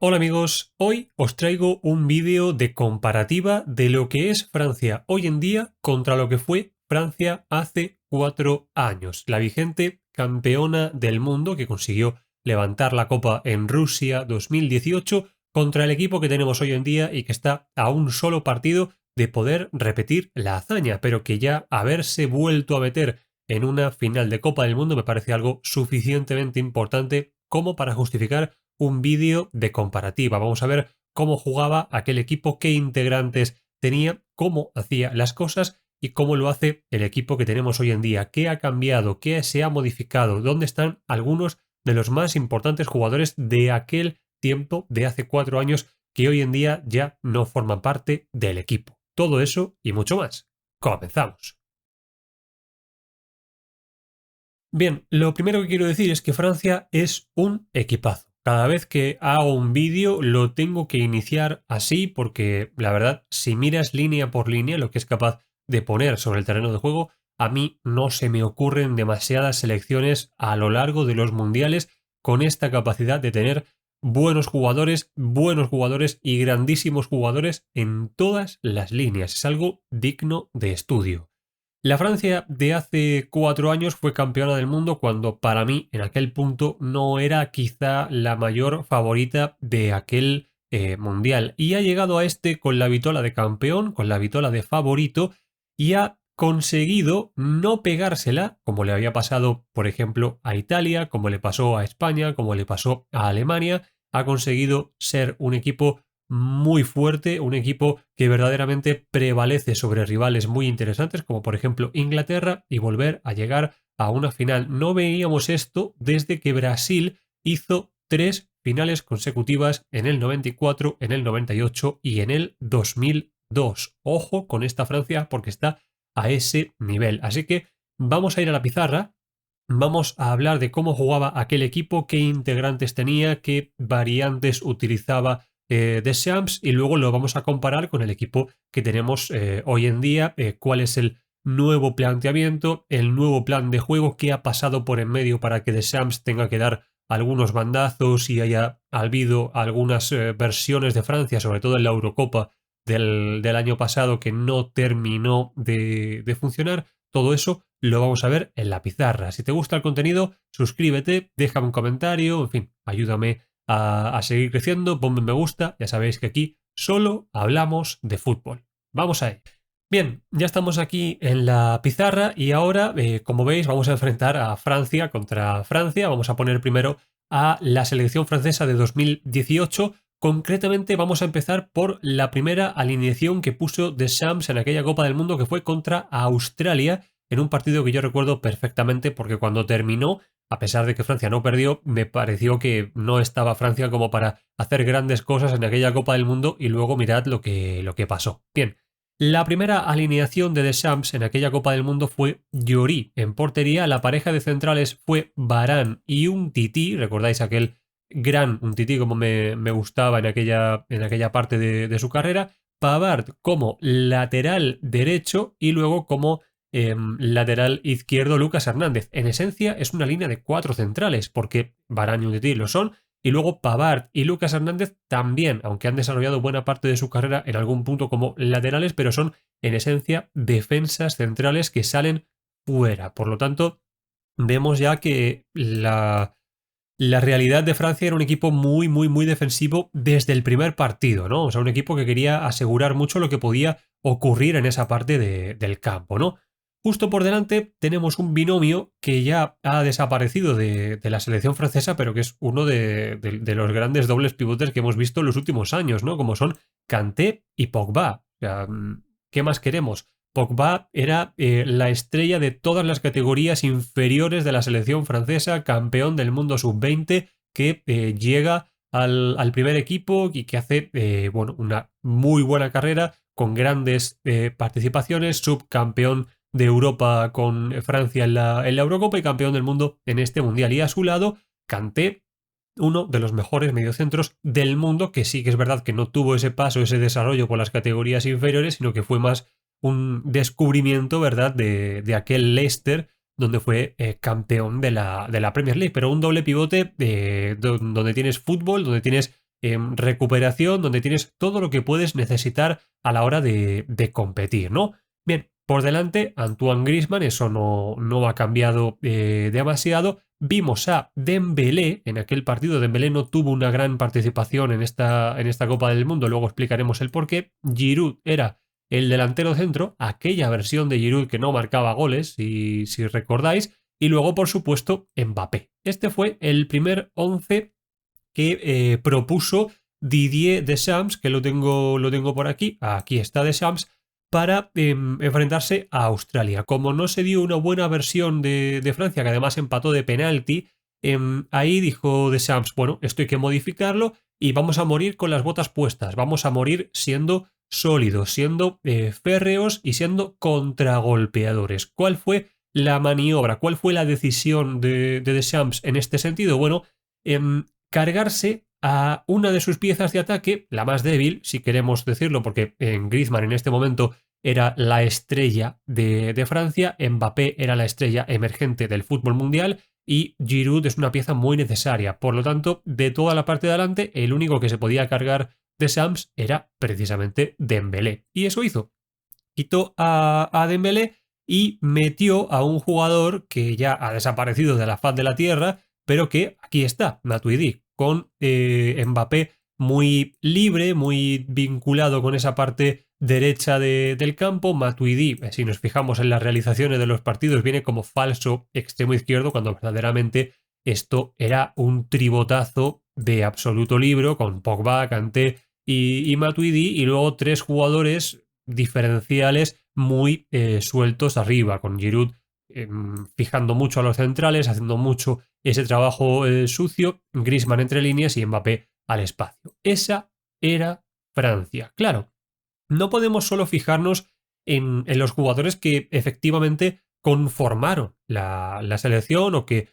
Hola amigos, hoy os traigo un vídeo de comparativa de lo que es Francia hoy en día contra lo que fue Francia hace 4 años. La vigente campeona del mundo que consiguió levantar la copa en Rusia 2018 contra el equipo que tenemos hoy en día y que está a un solo partido de poder repetir la hazaña, pero que ya haberse vuelto a meter en una final de Copa del Mundo me parece algo suficientemente importante como para justificar un vídeo de comparativa. Vamos a ver cómo jugaba aquel equipo, qué integrantes tenía, cómo hacía las cosas y cómo lo hace el equipo que tenemos hoy en día, qué ha cambiado, qué se ha modificado, dónde están algunos de los más importantes jugadores de aquel tiempo, de hace 4 años, que hoy en día ya no forman parte del equipo. Todo eso y mucho más. Comenzamos. Bien, lo primero que quiero decir es que Francia es un equipazo. Cada vez que hago un vídeo lo tengo que iniciar así porque la verdad, si miras línea por línea lo que es capaz de poner sobre el terreno de juego, a mí no se me ocurren demasiadas selecciones a lo largo de los mundiales con esta capacidad de tener buenos jugadores y grandísimos jugadores en todas las líneas. Es algo digno de estudio. La Francia de hace 4 años fue campeona del mundo cuando para mí en aquel punto no era quizá la mayor favorita de aquel mundial y ha llegado a este con la vitola de campeón, con la vitola de favorito y ha conseguido no pegársela como le había pasado por ejemplo a Italia, como le pasó a España, como le pasó a Alemania, ha conseguido ser un equipo muy fuerte, un equipo que verdaderamente prevalece sobre rivales muy interesantes como por ejemplo Inglaterra y volver a llegar a una final. No veíamos esto desde que Brasil hizo 3 finales consecutivas en el 94, en el 98 y en el 2002. Ojo con esta Francia porque está a ese nivel. Así que vamos a ir a la pizarra. Vamos a hablar de cómo jugaba aquel equipo, qué integrantes tenía, qué variantes utilizaba Deschamps y luego lo vamos a comparar con el equipo que tenemos hoy en día, cuál es el nuevo planteamiento, el nuevo plan de juego, qué ha pasado por en medio para que Deschamps tenga que dar algunos bandazos y haya habido algunas versiones de Francia, sobre todo en la Eurocopa del año pasado que no terminó de funcionar. Todo eso lo vamos a ver en la pizarra. Si te gusta el contenido, suscríbete, déjame un comentario, en fin, ayúdame a seguir creciendo, ponme me gusta, ya sabéis que aquí solo hablamos de fútbol. Vamos a ello. Bien, ya estamos aquí en la pizarra y ahora, como veis, vamos a enfrentar a Francia contra Francia. Vamos a poner primero a la selección francesa de 2018. Concretamente vamos a empezar por la primera alineación que puso Deschamps en aquella Copa del Mundo que fue contra Australia en un partido que yo recuerdo perfectamente porque cuando terminó, a pesar de que Francia no perdió, me pareció que no estaba Francia como para hacer grandes cosas en aquella Copa del Mundo y luego mirad lo que pasó. Bien, la primera alineación de Deschamps en aquella Copa del Mundo fue Lloris. En portería la pareja de centrales fue Varane y Umtiti, recordáis aquel gran Umtiti como me gustaba en aquella parte de su carrera, Pavard como lateral derecho y luego como lateral izquierdo Lucas Hernández. En esencia es una línea de 4 centrales porque Varane y Umtiti lo son y luego Pavard y Lucas Hernández también, aunque han desarrollado buena parte de su carrera en algún punto como laterales, pero son en esencia defensas centrales que salen fuera. Por lo tanto, vemos ya que la realidad de Francia era un equipo muy defensivo desde el primer partido, ¿no? O sea, un equipo que quería asegurar mucho lo que podía ocurrir en esa parte del campo, ¿no? Justo por delante tenemos un binomio que ya ha desaparecido de la selección francesa, pero que es uno de los grandes dobles pivotes que hemos visto en los últimos años, ¿no? Como son Kanté y Pogba. O sea, ¿qué más queremos? Pogba era la estrella de todas las categorías inferiores de la selección francesa, campeón del mundo sub-20, que llega al primer equipo y que hace una muy buena carrera con grandes participaciones, subcampeón de Europa con Francia en la Eurocopa y campeón del mundo en este mundial. Y a su lado, Kanté, uno de los mejores mediocentros del mundo, que sí que es verdad que no tuvo ese paso, ese desarrollo por las categorías inferiores, sino que fue más un descubrimiento, ¿verdad?, de aquel Leicester donde fue campeón de la Premier League. Pero un doble pivote donde tienes fútbol, donde tienes recuperación, donde tienes todo lo que puedes necesitar a la hora de competir, ¿no? Bien, por delante, Antoine Griezmann, eso no ha cambiado demasiado. Vimos a Dembélé, en aquel partido Dembélé no tuvo una gran participación en esta Copa del Mundo, luego explicaremos el porqué. Giroud era el delantero centro, aquella versión de Giroud que no marcaba goles, si recordáis, y luego, por supuesto, Mbappé. Este fue el primer 11 que propuso Didier Deschamps, que lo tengo por aquí está Deschamps, para enfrentarse a Australia. Como no se dio una buena versión de Francia, que además empató de penalti, ahí dijo Deschamps, bueno, esto hay que modificarlo y vamos a morir con las botas puestas, vamos a morir siendo sólidos, siendo férreos y siendo contragolpeadores. ¿Cuál fue la maniobra? ¿Cuál fue la decisión de Deschamps en este sentido? Bueno, cargarse a una de sus piezas de ataque, la más débil, si queremos decirlo, porque Griezmann en este momento era la estrella de Francia, Mbappé era la estrella emergente del fútbol mundial y Giroud es una pieza muy necesaria. Por lo tanto, de toda la parte de adelante, el único que se podía cargar de Shams era precisamente Dembélé. Y eso hizo. Quitó a Dembélé y metió a un jugador que ya ha desaparecido de la faz de la tierra, pero que aquí está, Matuidi, con Mbappé muy libre, muy vinculado con esa parte derecha del campo. Matuidi, si nos fijamos en las realizaciones de los partidos, viene como falso extremo izquierdo, cuando verdaderamente esto era un tribotazo de absoluto libro con Pogba, Kanté y Matuidi, y luego tres jugadores diferenciales muy sueltos arriba, con Giroud fijando mucho a los centrales, haciendo mucho ese trabajo sucio, Griezmann entre líneas y Mbappé al espacio. Esa era Francia. Claro, no podemos solo fijarnos en los jugadores que efectivamente conformaron la selección o que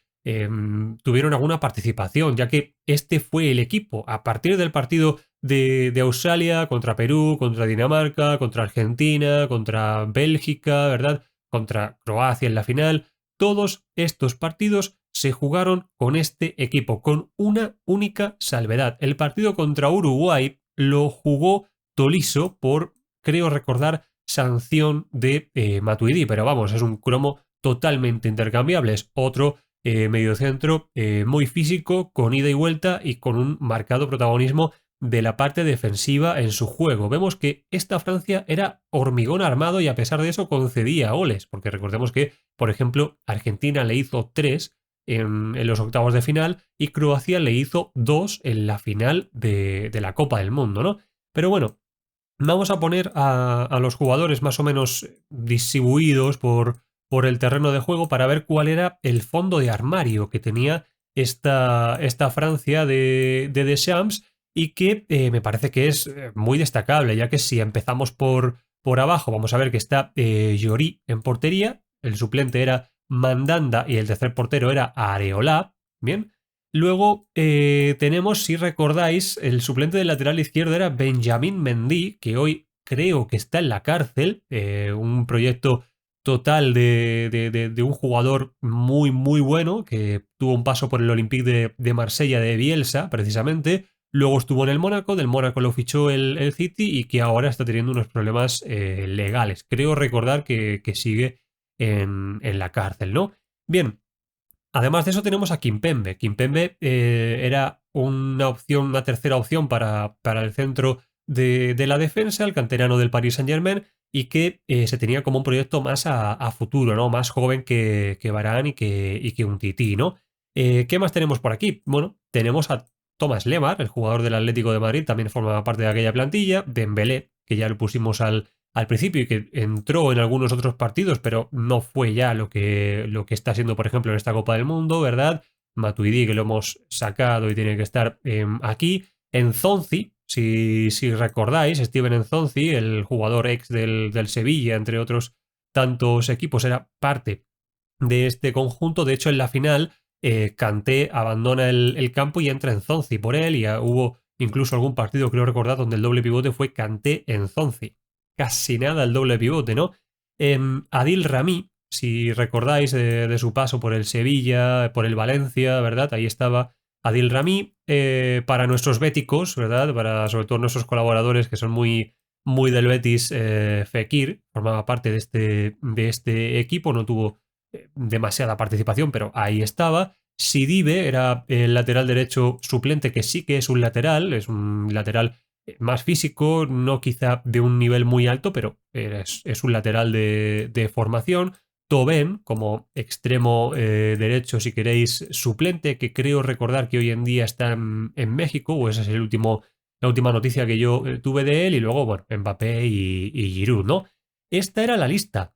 tuvieron alguna participación, ya que este fue el equipo. A partir del partido de Australia contra Perú, contra Dinamarca, contra Argentina, contra Bélgica, ¿verdad? Contra Croacia en la final, todos estos partidos se jugaron con este equipo, con una única salvedad. El partido contra Uruguay lo jugó Tolisso por, creo recordar, sanción de Matuidi, pero vamos, es un cromo totalmente intercambiable. Es otro mediocentro muy físico, con ida y vuelta y con un marcado protagonismo de la parte defensiva en su juego. Vemos que esta Francia era hormigón armado y a pesar de eso concedía goles, porque recordemos que, por ejemplo, Argentina le hizo 3 en los octavos de final y Croacia le hizo 2 en la final de la Copa del Mundo, ¿no? Pero bueno, vamos a poner a los jugadores más o menos distribuidos por el terreno de juego para ver cuál era el fondo de armario que tenía esta Francia de Deschamps y que me parece que es muy destacable, ya que si empezamos por abajo vamos a ver que está Lloris en portería, el suplente era Mandanda y el tercer portero era Areola, bien. Luego tenemos, si recordáis, el suplente del lateral izquierdo era Benjamín Mendy, que hoy creo que está en la cárcel, un proyecto total de un jugador muy, muy bueno, que tuvo un paso por el Olympique de Marsella de Bielsa, precisamente. Luego estuvo en el Mónaco, del Mónaco lo fichó el City y que ahora está teniendo unos problemas legales. Creo recordar que sigue en la cárcel, ¿no? Bien, además de eso tenemos a Kimpembe. Kimpembe era una opción, una tercera opción para el centro de la defensa, el canterano del Paris Saint-Germain, y que se tenía como un proyecto más a futuro, ¿no? Más joven que Varane y que Umtiti, ¿no? ¿Qué más tenemos por aquí? Bueno, tenemos a Thomas Lemar, el jugador del Atlético de Madrid, también forma parte de aquella plantilla, Dembélé, que ya lo pusimos al principio y que entró en algunos otros partidos, pero no fue ya lo que está siendo, por ejemplo, en esta Copa del Mundo, ¿verdad? Matuidi, que lo hemos sacado y tiene que estar aquí. Enzonzi, si recordáis, Steven Enzonzi, el jugador ex del Sevilla, entre otros tantos equipos, era parte de este conjunto. De hecho, en la final, Kanté abandona el campo y entra Enzonzi por él, y hubo incluso algún partido, creo recordar, donde el doble pivote fue Kanté-Enzonzi. Casi nada el doble pivote, ¿no? Adil Rami, si recordáis de su paso por el Sevilla, por el Valencia, ¿verdad? Ahí estaba Adil Rami. Para nuestros béticos, ¿verdad? Para sobre todo nuestros colaboradores que son muy, muy del Betis, Fekir formaba parte de este equipo, no tuvo demasiada participación, pero ahí estaba. Sidibe era el lateral derecho suplente, que sí que es un lateral más físico, no quizá de un nivel muy alto, pero es un lateral de formación. Tobén como extremo derecho, si queréis, suplente, que creo recordar que hoy en día está en México, o esa es la última noticia que yo tuve de él, y luego, bueno, Mbappé y Giroud, ¿no? Esta era la lista.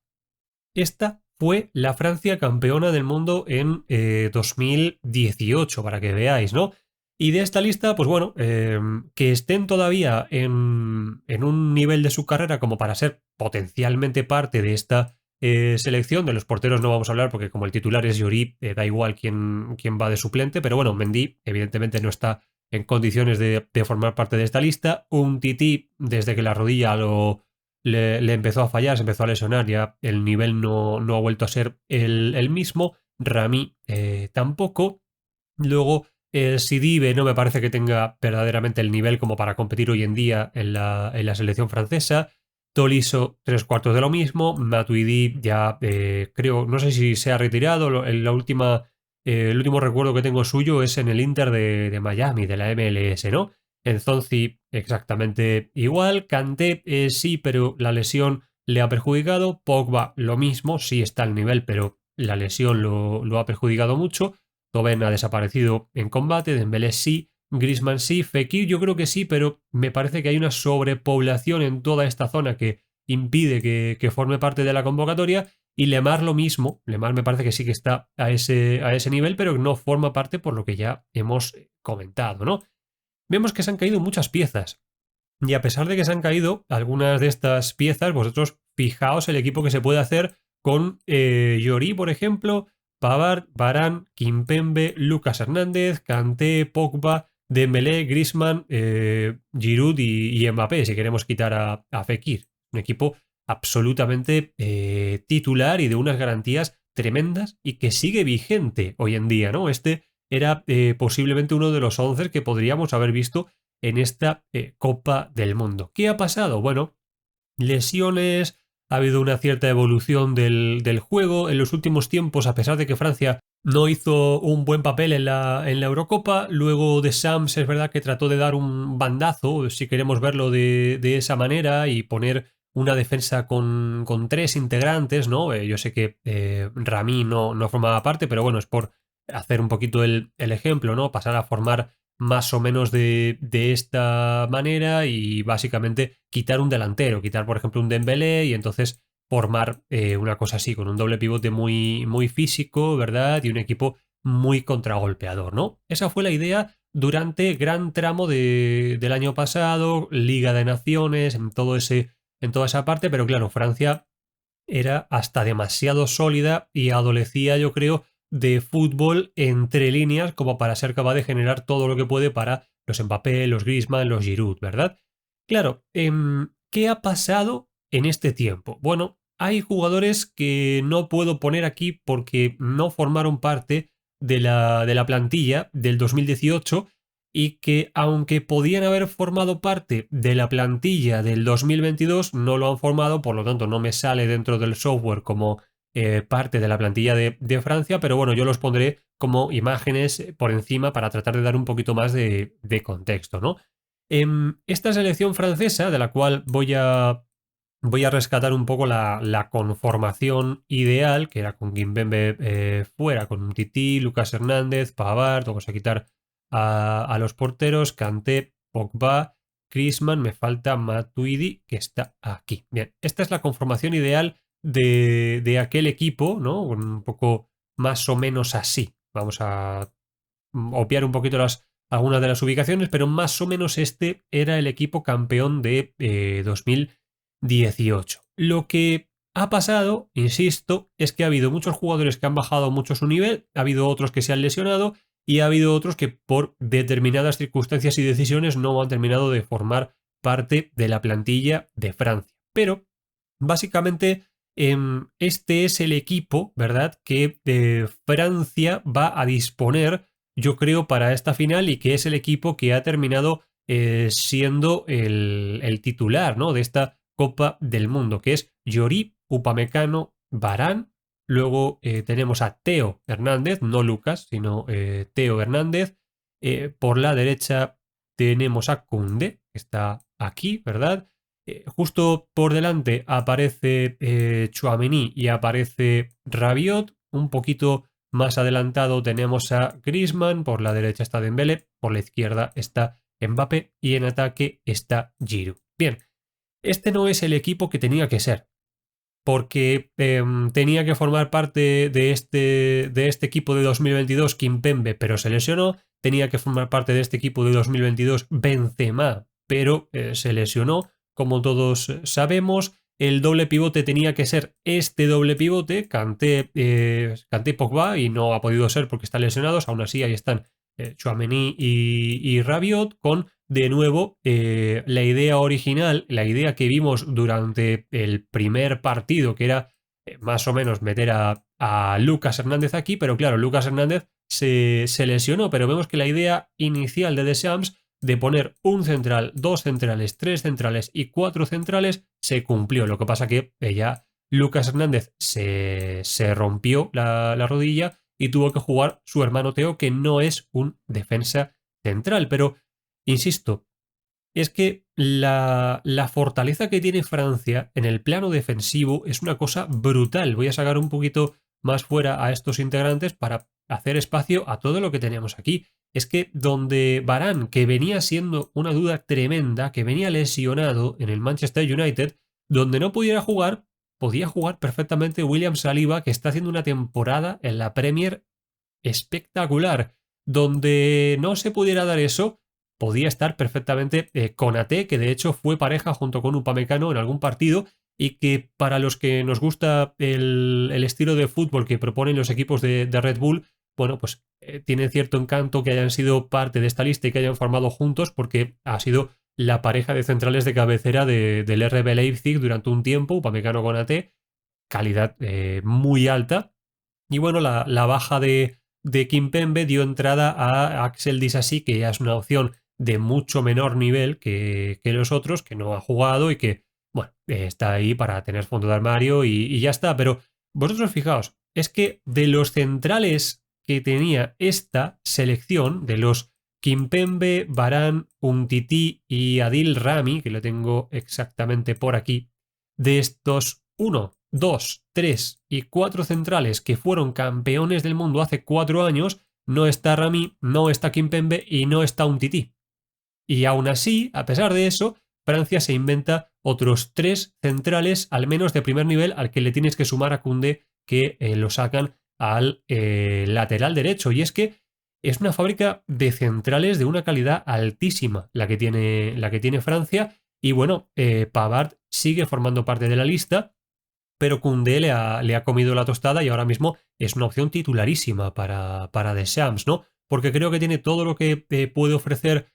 Esta fue la Francia campeona del mundo en 2018, para que veáis, ¿no? Y de esta lista, pues bueno, que estén todavía en un nivel de su carrera como para ser potencialmente parte de esta selección. De los porteros no vamos a hablar porque como el titular es Lloris, da igual quién va de suplente, pero bueno, Mendy evidentemente no está en condiciones de formar parte de esta lista. Un Tití, desde que la rodilla le empezó a fallar, se empezó a lesionar, ya el nivel no ha vuelto a ser el mismo. Rami tampoco. Luego, Sidibe no me parece que tenga verdaderamente el nivel como para competir hoy en día en la selección francesa. Tolisso, tres cuartos de lo mismo. Matuidi ya creo, no sé si se ha retirado. El último recuerdo que tengo suyo es en el Inter de Miami, de la MLS, ¿no? Enzonzi exactamente igual. Kanté sí, pero la lesión le ha perjudicado. Pogba lo mismo, sí está al nivel, pero la lesión lo ha perjudicado mucho. Tobén ha desaparecido en combate, Dembélé sí, Griezmann sí, Fekir yo creo que sí, pero me parece que hay una sobrepoblación en toda esta zona que impide que forme parte de la convocatoria, y Lemar lo mismo. Lemar me parece que sí que está a ese nivel, pero no forma parte por lo que ya hemos comentado, ¿no? Vemos que se han caído muchas piezas. Y a pesar de que se han caído algunas de estas piezas, vosotros fijaos el equipo que se puede hacer con Lloris, por ejemplo, Pavard, Varane, Kimpembe, Lucas Hernández, Kanté, Pogba, Dembélé, Griezmann, Giroud y Mbappé, si queremos quitar a Fekir. Un equipo absolutamente titular y de unas garantías tremendas y que sigue vigente hoy en día, ¿no? Este era posiblemente uno de los 11 que podríamos haber visto en esta Copa del Mundo. ¿Qué ha pasado? Bueno, lesiones, ha habido una cierta evolución del juego. En los últimos tiempos, a pesar de que Francia no hizo un buen papel en la Eurocopa, luego Deschamps es verdad que trató de dar un bandazo, si queremos verlo de esa manera, y poner una defensa con tres integrantes, ¿no? Yo sé que Rami no formaba parte, pero bueno, es por hacer un poquito el ejemplo, ¿no? Pasar a formar más o menos de esta manera y básicamente quitar un delantero, quitar por ejemplo un Dembélé y entonces formar una cosa así, con un doble pivote muy, muy físico, ¿verdad? Y un equipo muy contragolpeador, ¿no? Esa fue la idea durante gran tramo del año pasado, Liga de Naciones, en toda esa parte, pero claro, Francia era hasta demasiado sólida y adolecía, yo creo, de fútbol entre líneas como para ser capaz de generar todo lo que puede para los Mbappé, los Griezmann, los Giroud, ¿verdad? Claro, ¿qué ha pasado en este tiempo? Bueno, hay jugadores que no puedo poner aquí porque no formaron parte de la plantilla del 2018 y que aunque podían haber formado parte de la plantilla del 2022, no lo han formado, por lo tanto no me sale dentro del software como parte de la plantilla de Francia, pero bueno, yo los pondré como imágenes por encima para tratar de dar un poquito más de contexto, ¿no? Esta selección francesa, de la cual voy a rescatar un poco la conformación ideal, que era con Kimpembe fuera, con Titi, Lucas Hernández, Pavard, vamos a quitar a los porteros, Kanté, Pogba, Griezmann, me falta Matuidi, que está aquí. Bien, esta es la conformación ideal de aquel equipo, ¿no? Un poco más o menos así. Vamos a obviar un poquito algunas de las ubicaciones, pero más o menos este era el equipo campeón de 2018. Lo que ha pasado, insisto, es que ha habido muchos jugadores que han bajado mucho su nivel, ha habido otros que se han lesionado y ha habido otros que por determinadas circunstancias y decisiones no han terminado de formar parte de la plantilla de Francia. Pero, básicamente, este es el equipo, ¿verdad?, que Francia va a disponer yo creo, para esta final y que es el equipo que ha terminado siendo el titular, ¿no?, de esta Copa del Mundo, que es Lloris, Upamecano, Varane. Luego tenemos a Theo Hernández, no Lucas, sino Theo Hernández. Por la derecha tenemos a Koundé, que está aquí, ¿verdad? Justo por delante aparece Tchouaméni y aparece Rabiot. Un poquito más adelantado tenemos a Griezmann, por la derecha está Dembélé, por la izquierda está Mbappé y en ataque está Giroud. Bien, este no es el equipo que tenía que ser, porque tenía que formar parte de este equipo de 2022 Kimpembe, pero se lesionó. Tenía que formar parte de este equipo de 2022 Benzema, pero se lesionó. Como todos sabemos, el doble pivote tenía que ser este doble pivote, Kanté, Pogba, y no ha podido ser porque están lesionados. Aún así, ahí están Tchouaméni y Rabiot, con de nuevo la idea original, la idea que vimos durante el primer partido, que era más o menos meter a Lucas Hernández aquí, pero claro, Lucas Hernández se lesionó, pero vemos que la idea inicial de Deschamps de poner un central, dos centrales, tres centrales y cuatro centrales se cumplió. Lo que pasa que ya Lucas Hernández se rompió la rodilla y tuvo que jugar su hermano Teo, que no es un defensa central. Pero, insisto, es que la fortaleza que tiene Francia en el plano defensivo es una cosa brutal. Voy a sacar un poquito más fuera a estos integrantes para hacer espacio a todo lo que teníamos aquí. Es que donde Varane, que venía siendo una duda tremenda, que venía lesionado en el Manchester United, donde no pudiera jugar, podía jugar perfectamente William Saliba, que está haciendo una temporada en la Premier espectacular. Donde no se pudiera dar eso, podía estar perfectamente Konaté, que de hecho fue pareja junto con Upamecano en algún partido, y que para los que nos gusta el estilo de fútbol que proponen los equipos de Red Bull, bueno, pues tiene cierto encanto que hayan sido parte de esta lista y que hayan formado juntos, porque ha sido la pareja de centrales de cabecera del RB Leipzig durante un tiempo, Upamecano-Konaté, calidad muy alta. Y bueno, la baja de Kimpembe dio entrada a Axel Disasi, que ya es una opción de mucho menor nivel que los otros, que no ha jugado y que, bueno, está ahí para tener fondo de armario y ya está. Pero vosotros fijaos, es que de los centrales que tenía esta selección, de los Kimpembe, Varane, Umtiti y Adil Rami, que lo tengo exactamente por aquí, de estos 1, 2, 3 y 4 centrales que fueron campeones del mundo hace 4 años, no está Rami, no está Kimpembe y no está Umtiti. Y aún así, a pesar de eso, Francia se inventa otros 3 centrales, al menos de primer nivel, al que le tienes que sumar a Koundé, que lo sacan al lateral derecho. Y es que es una fábrica de centrales de una calidad altísima la que tiene Francia. Y bueno, Pavard sigue formando parte de la lista, pero Koundé le ha comido la tostada y ahora mismo es una opción titularísima para Deschamps, ¿no? Porque creo que tiene todo lo que puede ofrecer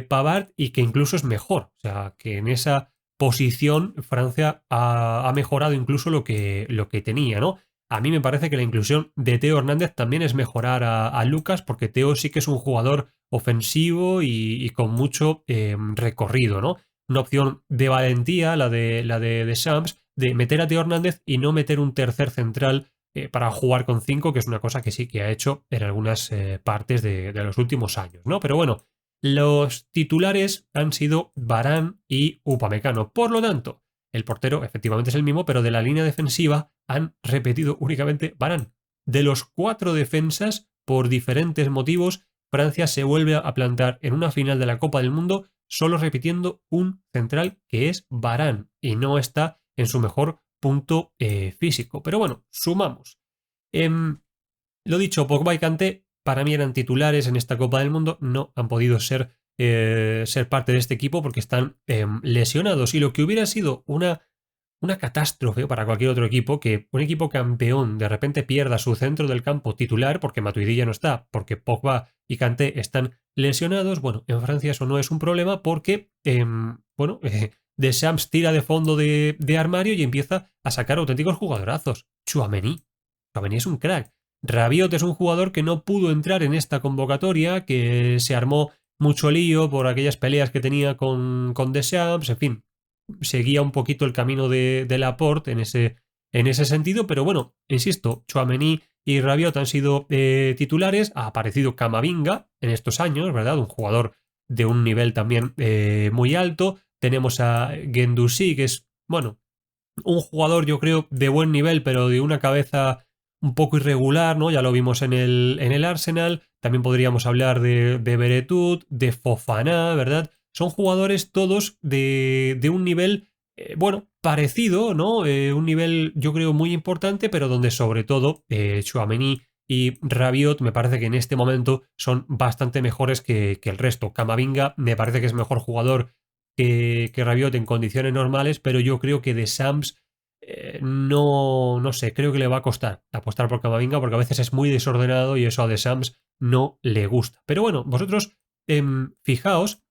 Pavard y que incluso es mejor. O sea, que en esa posición Francia ha mejorado incluso lo que tenía, ¿no? A mí me parece que la inclusión de Theo Hernández también es mejorar a Lucas, porque Theo sí que es un jugador ofensivo y con mucho recorrido, ¿no? Una opción de valentía, la de Deschamps, de meter a Theo Hernández y no meter un tercer central para jugar con 5, que es una cosa que sí que ha hecho en algunas partes de los últimos años, ¿no? Pero bueno, los titulares han sido Varane y Upamecano. Por lo tanto, el portero efectivamente es el mismo, pero de la línea defensiva han repetido únicamente Varane. De los 4 defensas, por diferentes motivos, Francia se vuelve a plantar en una final de la Copa del Mundo solo repitiendo un central, que es Varane, y no está en su mejor punto físico. Pero bueno, sumamos. Lo dicho, Pogba y Kanté para mí eran titulares en esta Copa del Mundo, no han podido ser parte de este equipo porque están lesionados, y lo que hubiera sido una catástrofe para cualquier otro equipo, que un equipo campeón de repente pierda su centro del campo titular porque Matuidi ya no está, porque Pogba y Kanté están lesionados. Bueno, en Francia eso no es un problema porque, Deschamps tira de fondo de armario y empieza a sacar auténticos jugadorazos. Tchouaméni es un crack. Rabiot es un jugador que no pudo entrar en esta convocatoria, que se armó mucho lío por aquellas peleas que tenía con Deschamps, en fin, seguía un poquito el camino de Laporte en ese sentido, pero bueno, insisto, Tchouaméni y Rabiot han sido titulares, ha aparecido Camavinga en estos años, ¿verdad? Un jugador de un nivel también muy alto, tenemos a Guendouzi, que es, bueno, un jugador yo creo de buen nivel, pero de una cabeza un poco irregular, ¿no? Ya lo vimos en el Arsenal, también podríamos hablar de Veretout, de Fofana, ¿verdad? Son jugadores todos de un nivel, bueno, parecido, ¿no? Un nivel yo creo muy importante, pero donde sobre todo Tchouaméni y Rabiot me parece que en este momento son bastante mejores que el resto. Camavinga me parece que es mejor jugador que Rabiot en condiciones normales, pero yo creo que de Sams no sé, creo que le va a costar apostar por Camavinga porque a veces es muy desordenado y eso a De Sams no le gusta. Pero bueno, vosotros fijaos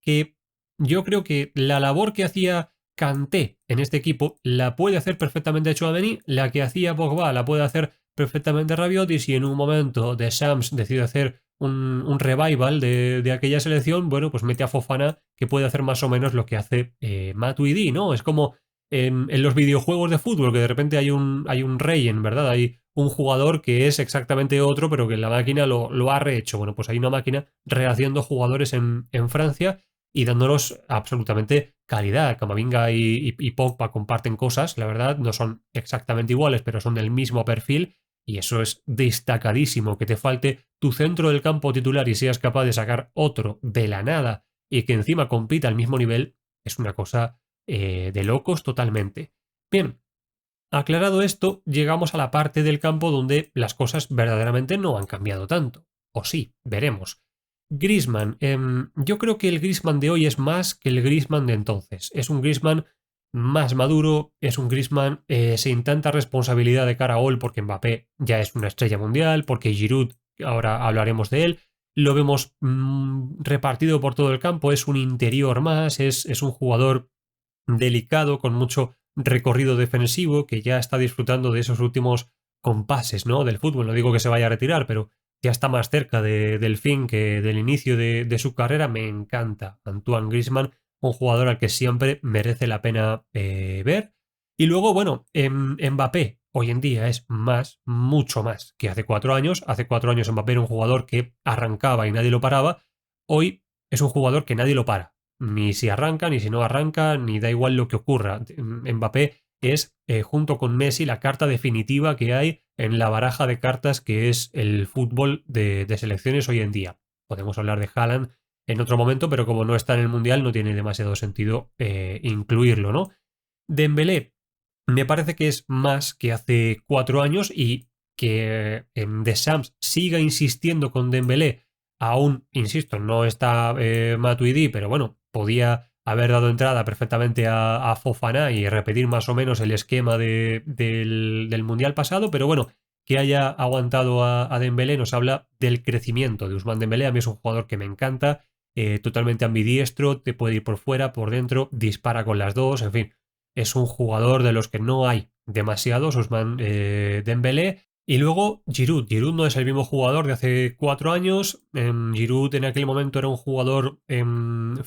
que yo creo que la labor que hacía Kanté en este equipo la puede hacer perfectamente Tchouaméni, la que hacía Pogba la puede hacer perfectamente Rabiot, y si en un momento De Shams decide hacer un revival de aquella selección, bueno, pues mete a Fofana, que puede hacer más o menos lo que hace Matuidi, ¿no? Es como en los videojuegos de fútbol, que de repente hay un rey, en verdad, hay un jugador que es exactamente otro, pero que la máquina lo ha rehecho. Bueno, pues hay una máquina rehaciendo jugadores en Francia y dándonos absolutamente calidad. Camavinga y Pogba comparten cosas, la verdad, no son exactamente iguales, pero son del mismo perfil, y eso es destacadísimo. Que te falte tu centro del campo titular y seas capaz de sacar otro de la nada y que encima compita al mismo nivel, es una cosa de locos totalmente. Bien, aclarado esto, llegamos a la parte del campo donde las cosas verdaderamente no han cambiado tanto. O sí, veremos. Griezmann. Yo creo que el Griezmann de hoy es más que el Griezmann de entonces. Es un Griezmann más maduro, es un Griezmann sin tanta responsabilidad de cara a gol, porque Mbappé ya es una estrella mundial, porque Giroud, ahora hablaremos de él, lo vemos repartido por todo el campo, es un interior más, es un jugador delicado, con mucho recorrido defensivo, que ya está disfrutando de esos últimos compases, ¿no? Del fútbol. No digo que se vaya a retirar, pero ya está más cerca del fin que del inicio de su carrera. Me encanta Antoine Griezmann, un jugador al que siempre merece la pena ver. Y luego, bueno, Mbappé hoy en día es más, mucho más que hace 4 años. Hace 4 años Mbappé era un jugador que arrancaba y nadie lo paraba. Hoy es un jugador que nadie lo para, ni si arranca, ni si no arranca, ni da igual lo que ocurra. Mbappé es, junto con Messi, la carta definitiva que hay en la baraja de cartas que es el fútbol de selecciones hoy en día. Podemos hablar de Haaland en otro momento, pero como no está en el Mundial no tiene demasiado sentido incluirlo, ¿no? Dembélé me parece que es más que hace 4 años, y que Deschamps siga insistiendo con Dembélé. Aún, insisto, no está Matuidi, pero bueno, podía haber dado entrada perfectamente a Fofana y repetir más o menos el esquema del Mundial pasado, pero bueno, que haya aguantado a Dembélé nos habla del crecimiento de Ousmane Dembélé. A mí es un jugador que me encanta, totalmente ambidiestro, te puede ir por fuera, por dentro, dispara con las dos, en fin, es un jugador de los que no hay demasiados, Ousmane Dembélé. Y luego Giroud. Giroud no es el mismo jugador de hace 4 años. Giroud en aquel momento era un jugador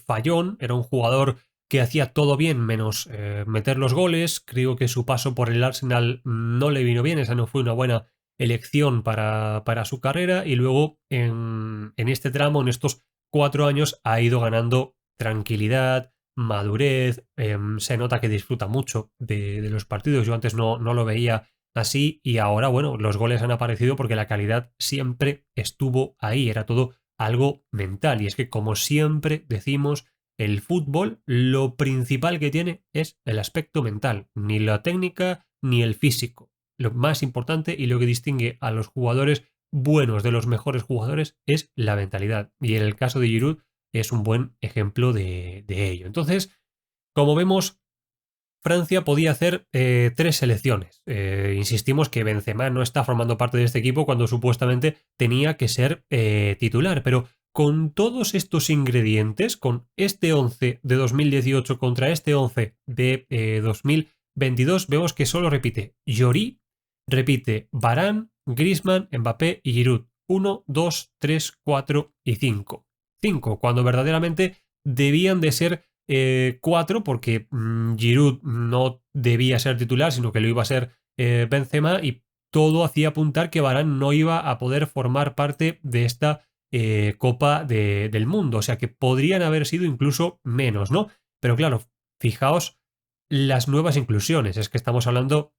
fallón, era un jugador que hacía todo bien menos meter los goles. Creo que su paso por el Arsenal no le vino bien, esa no fue una buena elección para su carrera. Y luego en este tramo, en estos 4 años, ha ido ganando tranquilidad, madurez, se nota que disfruta mucho de los partidos. Yo antes no lo veía así, y ahora, bueno, los goles han aparecido porque la calidad siempre estuvo ahí, era todo algo mental. Y es que, como siempre decimos, el fútbol lo principal que tiene es el aspecto mental, ni la técnica ni el físico. Lo más importante y lo que distingue a los jugadores buenos de los mejores jugadores es la mentalidad. Y en el caso de Giroud es un buen ejemplo de ello. Entonces, como vemos, Francia podía hacer 3 selecciones. Insistimos que Benzema no está formando parte de este equipo cuando supuestamente tenía que ser titular, pero con todos estos ingredientes, con este 11 de 2018 contra este 11 de 2022, vemos que solo repite Lloris, Repite Varane, Griezmann, Mbappé y Giroud. 1, 2, 3, 4 y 5. 5, cuando verdaderamente debían de ser 4 porque Giroud no debía ser titular, sino que lo iba a ser Benzema, y todo hacía apuntar que Varane no iba a poder formar parte de esta Copa del Mundo. O sea que podrían haber sido incluso menos, ¿no? Pero claro, fijaos las nuevas inclusiones. Es que estamos hablando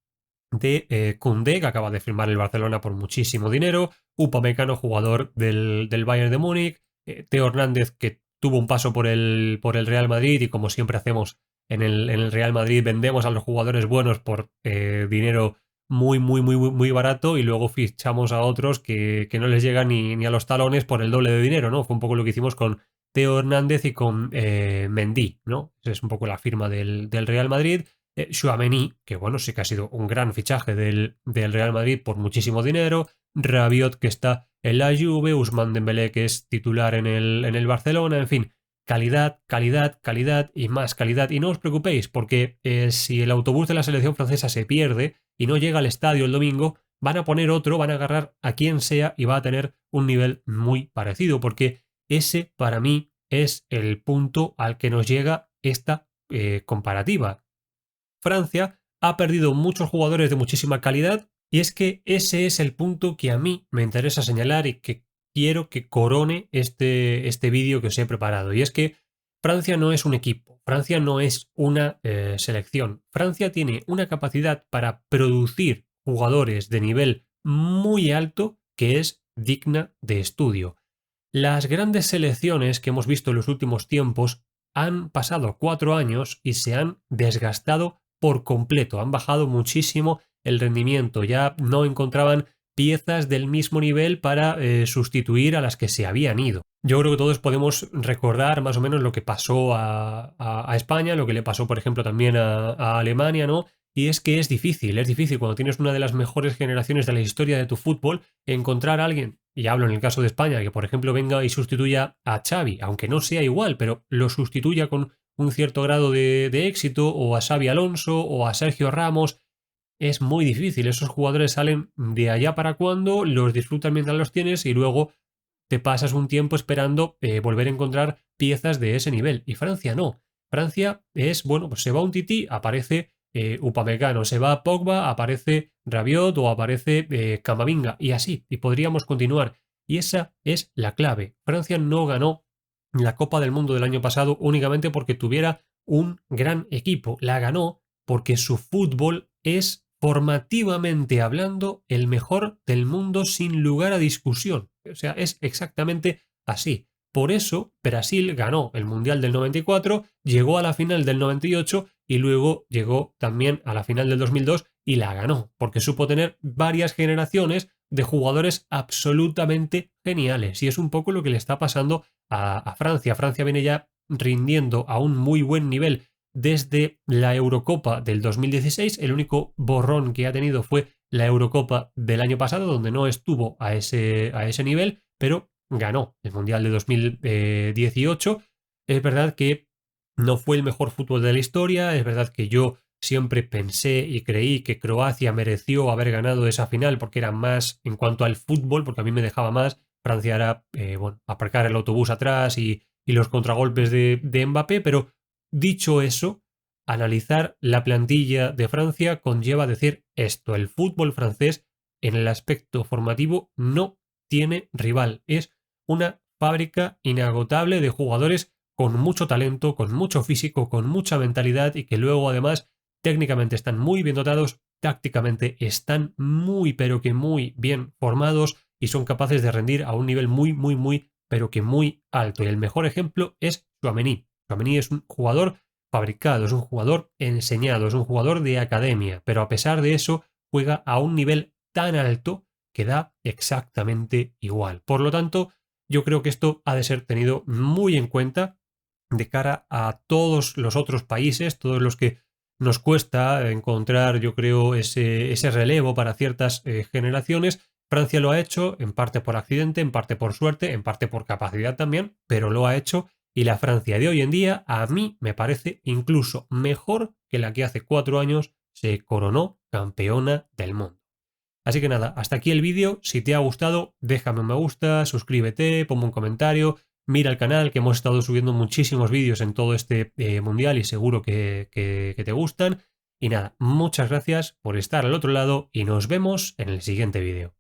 de Koundé, que acaba de firmar el Barcelona por muchísimo dinero, Upamecano, jugador del Bayern de Múnich, Teo Hernández, que tuvo un paso por el Real Madrid, y como siempre hacemos en el Real Madrid, vendemos a los jugadores buenos por dinero muy, muy, muy, muy barato, y luego fichamos a otros que no les llega ni a los talones por el doble de dinero, ¿no? Fue un poco lo que hicimos con Teo Hernández y con Mendy, ¿no? Esa es un poco la firma del Real Madrid. Tchouaméni, que bueno, sí que ha sido un gran fichaje del Real Madrid por muchísimo dinero. Rabiot, que está en la Juve. Ousmane Dembélé, que es titular en el Barcelona. En fin, calidad, calidad, calidad y más calidad. Y no os preocupéis, porque si el autobús de la selección francesa se pierde y no llega al estadio el domingo, van a poner otro, van a agarrar a quien sea y va a tener un nivel muy parecido, porque ese para mí es el punto al que nos llega esta comparativa. Francia ha perdido muchos jugadores de muchísima calidad, y es que ese es el punto que a mí me interesa señalar y que quiero que corone este vídeo que os he preparado. Y es que Francia no es un equipo, Francia no es una selección. Francia tiene una capacidad para producir jugadores de nivel muy alto que es digna de estudio. Las grandes selecciones que hemos visto en los últimos tiempos han pasado 4 años y se han desgastado por completo, han bajado muchísimo el rendimiento, ya no encontraban piezas del mismo nivel para sustituir a las que se habían ido. Yo creo que todos podemos recordar más o menos lo que pasó a España, lo que le pasó, por ejemplo, también a Alemania, ¿no? Y es que es difícil cuando tienes una de las mejores generaciones de la historia de tu fútbol, encontrar a alguien, y hablo en el caso de España, que por ejemplo venga y sustituya a Xavi, aunque no sea igual, pero lo sustituya con un cierto grado de éxito, o a Xavi Alonso, o a Sergio Ramos. Es muy difícil. Esos jugadores salen de allá para cuando, los disfrutan mientras los tienes, y luego te pasas un tiempo esperando volver a encontrar piezas de ese nivel. Y Francia no. Francia es, bueno, pues se va un tití, aparece Upamecano, se va Pogba, aparece Rabiot o aparece Camavinga, y así, y podríamos continuar. Y esa es la clave. Francia no ganó la Copa del Mundo del año pasado únicamente porque tuviera un gran equipo. La ganó porque su fútbol es, formativamente hablando, el mejor del mundo sin lugar a discusión. O sea, es exactamente así. Por eso Brasil ganó el Mundial del 94, llegó a la final del 98 y luego llegó también a la final del 2002 y la ganó, porque supo tener varias generaciones de jugadores absolutamente geniales. Y es un poco lo que le está pasando a Francia. Francia viene ya rindiendo a un muy buen nivel desde la Eurocopa del 2016. El único borrón que ha tenido fue la Eurocopa del año pasado, donde no estuvo a ese nivel, pero ganó el Mundial de 2018. Es verdad que no fue el mejor fútbol de la historia, es verdad que yo siempre pensé y creí que Croacia mereció haber ganado esa final porque era más en cuanto al fútbol, porque a mí me dejaba más. Francia era, bueno, aparcar el autobús atrás y los contragolpes de Mbappé, pero dicho eso, analizar la plantilla de Francia conlleva decir esto: el fútbol francés en el aspecto formativo no tiene rival, es una fábrica inagotable de jugadores con mucho talento, con mucho físico, con mucha mentalidad, y que luego además técnicamente están muy bien dotados, tácticamente están muy pero que muy bien formados y son capaces de rendir a un nivel muy muy muy pero que muy alto. Y el mejor ejemplo es Tchouaméni. Tchouaméni es un jugador fabricado, es un jugador enseñado, es un jugador de academia, pero a pesar de eso juega a un nivel tan alto que da exactamente igual. Por lo tanto, yo creo que esto ha de ser tenido muy en cuenta de cara a todos los otros países, todos los que nos cuesta encontrar, yo creo, ese relevo para ciertas generaciones. Francia lo ha hecho, en parte por accidente, en parte por suerte, en parte por capacidad también, pero lo ha hecho, y la Francia de hoy en día a mí me parece incluso mejor que la que hace 4 años se coronó campeona del mundo. Así que nada, hasta aquí el vídeo. Si te ha gustado, déjame un me gusta, suscríbete, ponme un comentario, mira el canal, que hemos estado subiendo muchísimos vídeos en todo este mundial y seguro que te gustan. Y nada, muchas gracias por estar al otro lado y nos vemos en el siguiente vídeo.